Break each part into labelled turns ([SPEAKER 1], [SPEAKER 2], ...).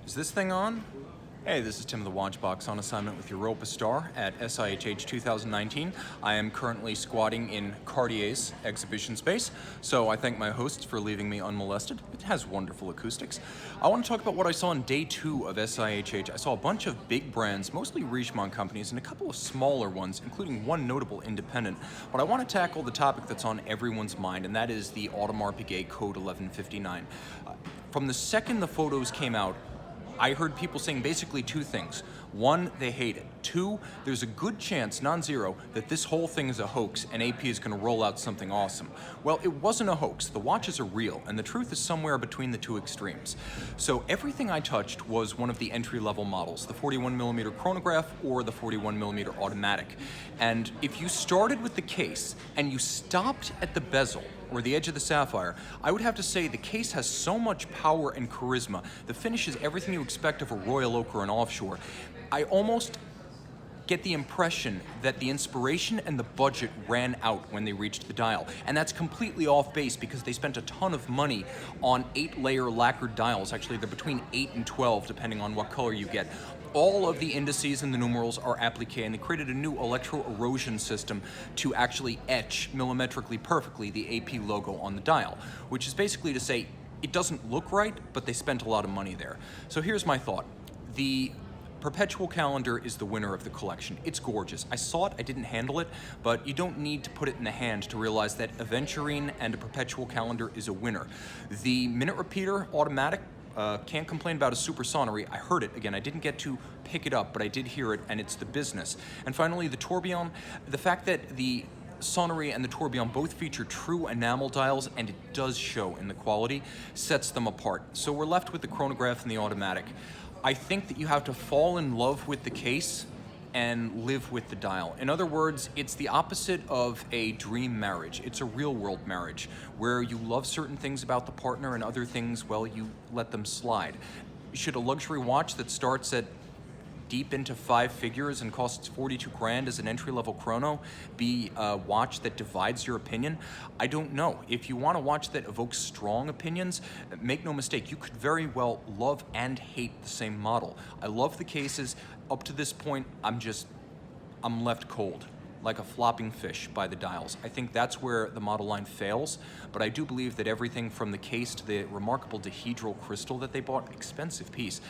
[SPEAKER 1] Is this thing on? Hey, this is Tim of the Watchbox on assignment with Europa Star at SIHH 2019. I am currently squatting in Cartier's exhibition space, so I thank my hosts for leaving me unmolested. It has wonderful acoustics. I want to talk about what I saw on day 2 of SIHH. I saw a bunch of big brands, mostly Richemont companies, and a couple of smaller ones, including one notable independent. But I want to tackle the topic that's on everyone's mind, and that is the Audemars Piguet Code 1159. From the second the photos came out, I heard people saying basically two things. One, they hate it. Two, there's a good chance, non-zero, that this whole thing is a hoax and AP is going to roll out something awesome. Well, it wasn't a hoax. The watches are real, and the truth is somewhere between the two extremes. So everything I touched was one of the entry-level models, the 41mm chronograph or the 41mm automatic. And if you started with the case and you stopped at the bezel, or the edge of the sapphire, I would have to say the case has so much power and charisma. The finish is everything you expect of a Royal Oak or an offshore. I almost get the impression that the inspiration and the budget ran out when they reached the dial. And that's completely off base because they spent a ton of money on 8-layer lacquered dials. Actually, they're between 8 and 12, depending on what color you get. All of the indices and the numerals are applique, and they created a new electro-erosion system to actually etch millimetrically perfectly the AP logo on the dial, which is basically to say it doesn't look right, but they spent a lot of money there. So here's my thought. The perpetual calendar is the winner of the collection. It's gorgeous. I saw it, I didn't handle it, but you don't need to put it in the hand to realize that aventurine and a perpetual calendar is a winner. The minute repeater automatic, can't complain about a super sonnery. I heard it. Again, I didn't get to pick it up, but I did hear it, and it's the business. And finally, the tourbillon. The fact that the sonnery and the tourbillon both feature true enamel dials, and it does show in the quality, sets them apart. So we're left with the chronograph and the automatic. I think that you have to fall in love with the case and live with the dial. In other words, it's the opposite of a dream marriage. It's a real world marriage where you love certain things about the partner and other things, well, you let them slide. Should a luxury watch that starts at deep into 5 figures and costs 42 grand as an entry-level chrono be a watch that divides your opinion? I don't know. If you want a watch that evokes strong opinions, make no mistake, you could very well love and hate the same model. I love the cases. Up to this point, I'm left cold, like a flopping fish by the dials. I think that's where the model line fails, but I do believe that everything from the case to the remarkable dihedral crystal that they bought, expensive piece,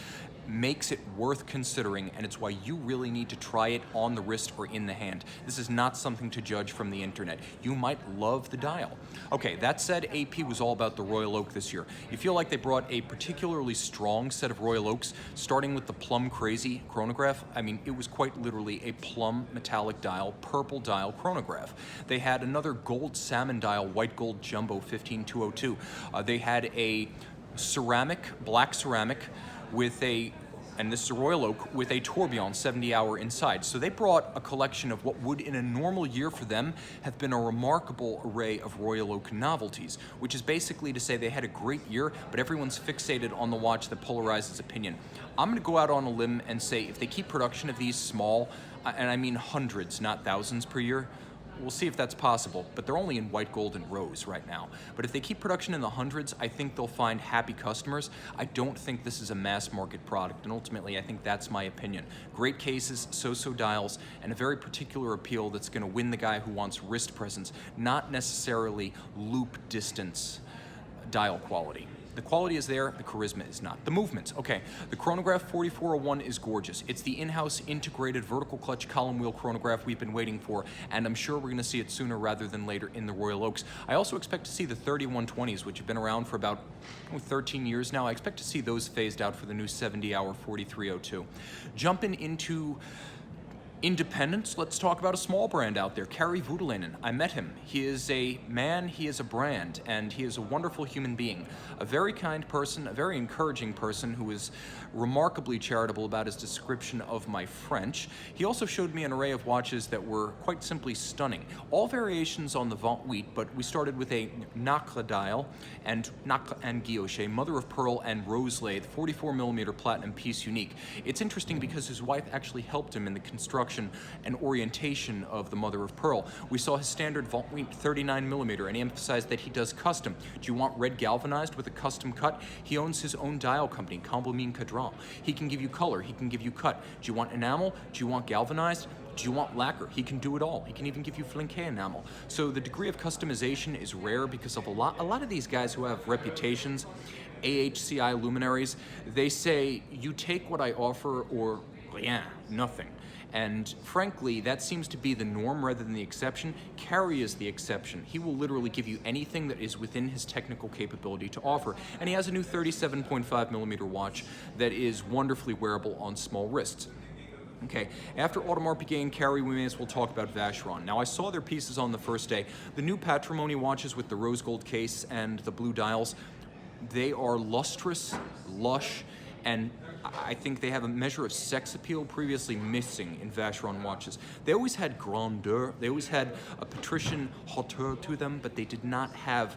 [SPEAKER 1] makes it worth considering, and it's why you really need to try it on the wrist or in the hand. This is not something to judge from the internet. You might love the dial. Okay, that said, AP was all about the Royal Oak this year. You feel like they brought a particularly strong set of Royal Oaks, starting with the Plum Crazy chronograph. I mean, it was quite literally a plum metallic dial, purple dial chronograph. They had another gold salmon dial, white gold jumbo 15202. They had a ceramic, black ceramic, with and this is a Royal Oak, with a tourbillon 70-hour inside. So they brought a collection of what would in a normal year for them have been a remarkable array of Royal Oak novelties, which is basically to say they had a great year, but everyone's fixated on the watch that polarizes opinion. I'm gonna go out on a limb and say if they keep production of these small, and I mean hundreds, not thousands per year, we'll see if that's possible, but they're only in white, gold, and rose right now. But if they keep production in the hundreds, I think they'll find happy customers. I don't think this is a mass market product, and ultimately I think that's my opinion. Great cases, so-so dials, and a very particular appeal that's gonna win the guy who wants wrist presence, not necessarily loop distance dial quality. The quality is there, the charisma is not. The movements, okay. The chronograph 4401 is gorgeous. It's the in-house integrated vertical clutch column wheel chronograph we've been waiting for, and I'm sure we're gonna see it sooner rather than later in the Royal Oaks. I also expect to see the 3120s, which have been around for about 13 years now. I expect to see those phased out for the new 70-hour 4302. Jumping into independence, let's talk about a small brand out there, Kari Voutilainen. I met him. He is a man, he is a brand, and he is a wonderful human being. A very kind person, a very encouraging person who is remarkably charitable about his description of my French. He also showed me an array of watches that were quite simply stunning. All variations on the 28, but we started with a Nacre dial and Nacre and Guilloche, mother of pearl and rose lathe, 44mm platinum piece unique. It's interesting because his wife actually helped him in the construction construction and orientation of the mother of pearl. We saw his standard vault weight 39mm, and he emphasized that he does custom. Do you want red galvanized with a custom cut? He owns his own dial company, Comblamine Cadran. He can give you color, he can give you cut. Do you want enamel? Do you want galvanized? Do you want lacquer? He can do it all. He can even give you flinke enamel. So the degree of customization is rare because of a lot of these guys who have reputations, AHCI luminaries, they say, you take what I offer or, yeah, nothing. And frankly, that seems to be the norm rather than the exception. Carrie is the exception. He will literally give you anything that is within his technical capability to offer. And he has a new 37.5mm watch that is wonderfully wearable on small wrists. Okay, after Audemars Piguet and Carrie, we may as well talk about Vacheron. Now, I saw their pieces on the first day. The new Patrimony watches with the rose gold case and the blue dials, they are lustrous, lush, and I think they have a measure of sex appeal previously missing in Vacheron watches. They always had grandeur, they always had a patrician hauteur to them, but they did not have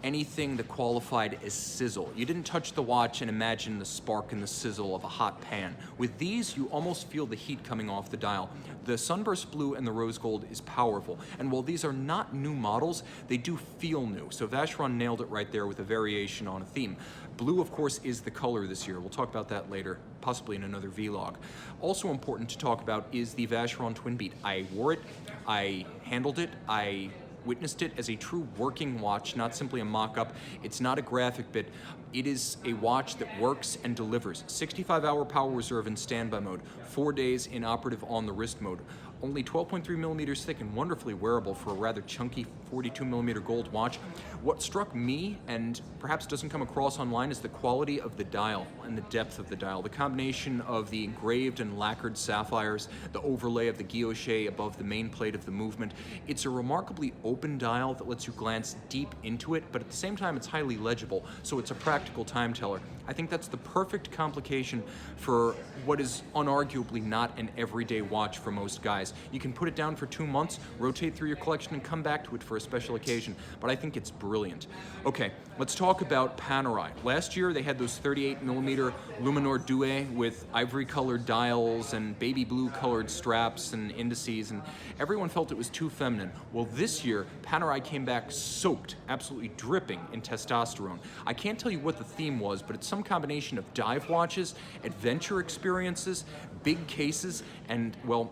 [SPEAKER 1] anything that qualified as sizzle. You didn't touch the watch and imagine the spark and the sizzle of a hot pan. With these, you almost feel the heat coming off the dial. The sunburst blue and the rose gold is powerful, and while these are not new models, they do feel new. So Vacheron nailed it right there with a variation on a theme. Blue, of course, is the color this year. We'll talk about that later, possibly in another vlog. Also important to talk about is the Vacheron Twin Beat. I wore it, I handled it, I witnessed it as a true working watch, not simply a mock-up. It's not a graphic bit. It is a watch that works and delivers. 65-hour power reserve in standby mode, 4 days in operative on the wrist mode. Only 12.3mm thick and wonderfully wearable for a rather chunky 42mm gold watch. What struck me, and perhaps doesn't come across online, is the quality of the dial and the depth of the dial. The combination of the engraved and lacquered sapphires, the overlay of the guilloche above the main plate of the movement. It's a remarkably open dial that lets you glance deep into it, but at the same time it's highly legible, so it's a practical time teller. I think that's the perfect complication for what is unarguably not an everyday watch for most guys. You can put it down for 2 months, rotate through your collection, and come back to it for a special occasion, but I think it's brilliant. Okay, let's talk about Panerai. Last year they had those 38mm Luminor Submersible with ivory-colored dials and baby blue-colored straps and indices, and everyone felt it was too feminine. Well, this year, Panerai came back soaked, absolutely dripping in testosterone. I can't tell you what the theme was, but it's some combination of dive watches, adventure experiences, big cases, and, well,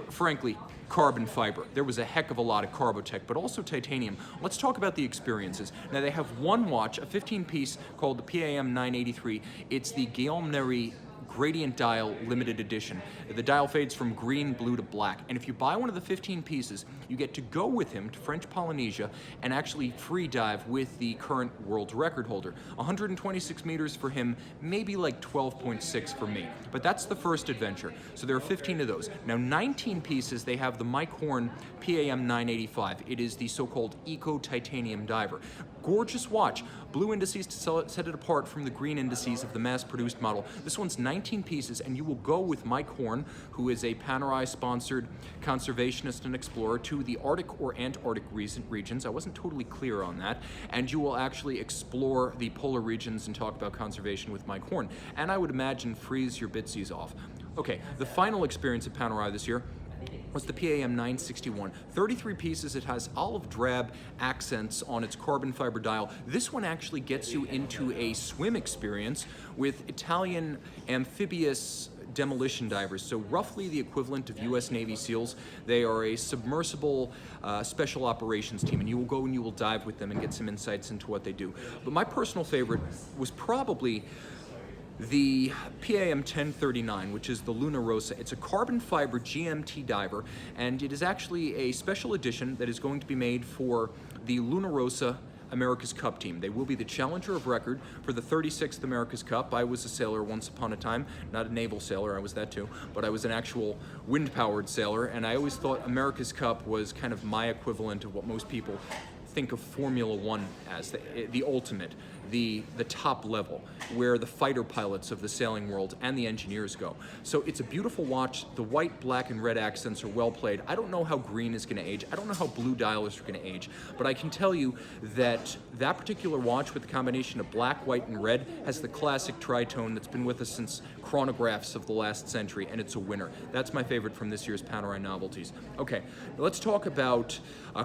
[SPEAKER 1] frankly, carbon fiber. There was a heck of a lot of Carbotech, but also titanium. Let's talk about the experiences. Now, they have one watch, a 15-piece called the PAM 983. It's the Guillaume Gradient Dial Limited Edition. The dial fades from green, blue to black, and if you buy one of the 15 pieces, you get to go with him to French Polynesia and actually free dive with the current world record holder. 126 meters for him, maybe like 12.6 for me, but that's the first adventure. So there are 15 of those. Now, 19 pieces, they have the Mike Horn PAM 985. It is the so-called Eco Titanium Diver. Gorgeous watch. Blue indices to set it apart from the green indices of the mass-produced model. This one's 19 pieces, and you will go with Mike Horn, who is a Panerai-sponsored conservationist and explorer, to the Arctic or Antarctic regions. I wasn't totally clear on that. And you will actually explore the polar regions and talk about conservation with Mike Horn. And I would imagine freeze your bitsies off. Okay, the final experience at Panerai this year was the PAM 961. 33 pieces, it has olive drab accents on its carbon fiber dial. This one actually gets you into a swim experience with Italian amphibious demolition divers, so roughly the equivalent of US Navy SEALs. They are a submersible special operations team, and you will go and you will dive with them and get some insights into what they do. But my personal favorite was probably the PAM 1039, which is the Luna Rossa. It's a carbon fiber GMT diver, and it is actually a special edition that is going to be made for the Luna Rossa America's Cup team. They will be the challenger of record for the 36th America's Cup. I was a sailor once upon a time, not a naval sailor, I was that too, but I was an actual wind-powered sailor, and I always thought America's Cup was kind of my equivalent of what most people think of Formula One as, the ultimate. the top level, where the fighter pilots of the sailing world and the engineers go. So it's a beautiful watch. The white, black, and red accents are well played. I don't know how green is going to age. I don't know how blue dials are going to age, but I can tell you that that particular watch with the combination of black, white, and red has the classic tritone that's been with us since chronographs of the last century, and it's a winner. That's my favorite from this year's Panerai novelties. Okay, let's talk about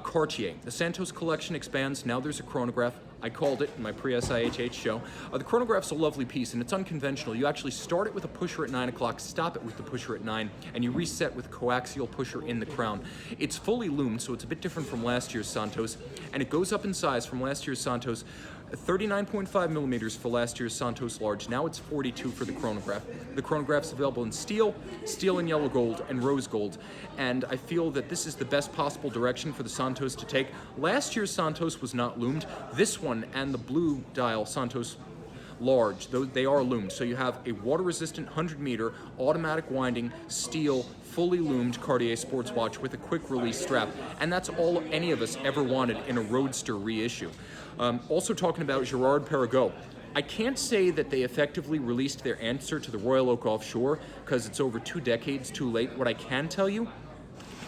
[SPEAKER 1] Cartier. The Santos collection expands. Now there's a chronograph. I called it in my pre-SIHH show. The chronograph's a lovely piece, and it's unconventional. You actually start it with a pusher at 9 o'clock, stop it with the pusher at 9, and you reset with a coaxial pusher in the crown. It's fully loomed, so it's a bit different from last year's Santos, and it goes up in size from last year's Santos. 39.5 millimeters for last year's Santos Large. Now it's 42 for the chronograph. The chronograph's available in steel and yellow gold, and rose gold. And I feel that this is the best possible direction for the Santos to take. Last year's Santos was not loomed. This one and the blue dial Santos Large, though they are loomed. So you have a water-resistant 100-meter automatic winding steel fully loomed Cartier sports watch with a quick release strap, and that's all any of us ever wanted in a Roadster reissue. Also talking about Girard-Perregaux, I can't say that they effectively released their answer to the Royal Oak Offshore because it's over 2 decades too late. What I can tell you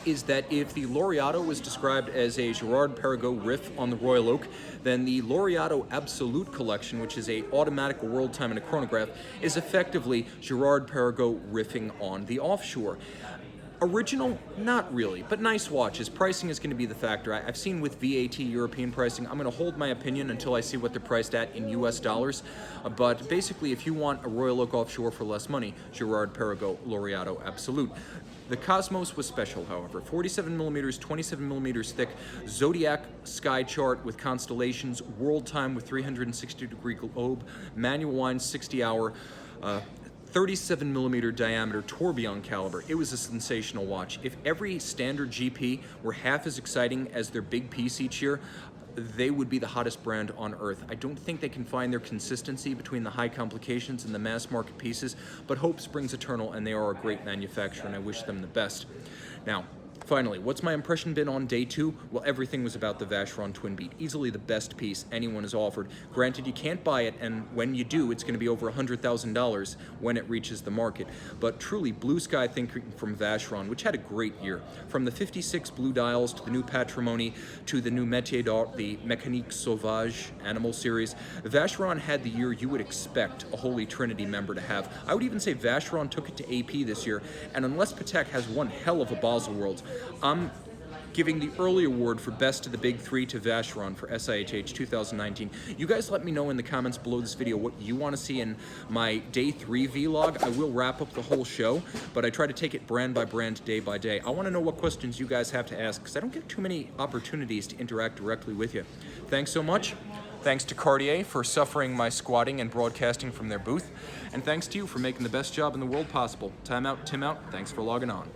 [SPEAKER 1] is that if the Laureato was described as a Girard-Perregaux riff on the Royal Oak, then the Laureato Absolute collection, which is a automatic world time and a chronograph, is effectively Girard-Perregaux riffing on the Offshore. Original? Not really, but nice watches. Pricing is going to be the factor. I've seen with VAT European pricing. I'm going to hold my opinion until I see what they're priced at in US dollars. But basically, if you want a Royal Oak Offshore for less money, Girard-Perregaux Laureato Absolute. The Cosmos was special, however. 47 millimeters, 27 millimeters thick, zodiac sky chart with constellations, world time with 360-degree globe, manual wind 60-hour, 37 millimeter diameter tourbillon caliber. It was a sensational watch. If every standard GP were half as exciting as their big piece each year, they would be the hottest brand on earth. I don't think they can find their consistency between the high complications and the mass market pieces, but hope springs eternal, and they are a great manufacturer, and I wish them the best. Now, finally, what's my impression been on day 2? Well, everything was about the Vacheron Twin Beat. Easily the best piece anyone has offered. Granted, you can't buy it, and when you do, it's going to be over $100,000 when it reaches the market. But truly, blue sky thinking from Vacheron, which had a great year. From the 56 blue dials to the new Patrimony to the new Métier d'Art, the Mécanique Sauvage Animal Series, Vacheron had the year you would expect a Holy Trinity member to have. I would even say Vacheron took it to AP this year, and unless Patek has one hell of a Basel World, I'm giving the early award for Best of the Big 3 to Vacheron for SIHH 2019. You guys let me know in the comments below this video what you want to see in my Day 3 vlog. I will wrap up the whole show, but I try to take it brand by brand, day by day. I want to know what questions you guys have to ask, because I don't get too many opportunities to interact directly with you. Thanks so much. Thanks to Cartier for suffering my squatting and broadcasting from their booth. And thanks to you for making the best job in the world possible. Time out, Tim out. Thanks for logging on.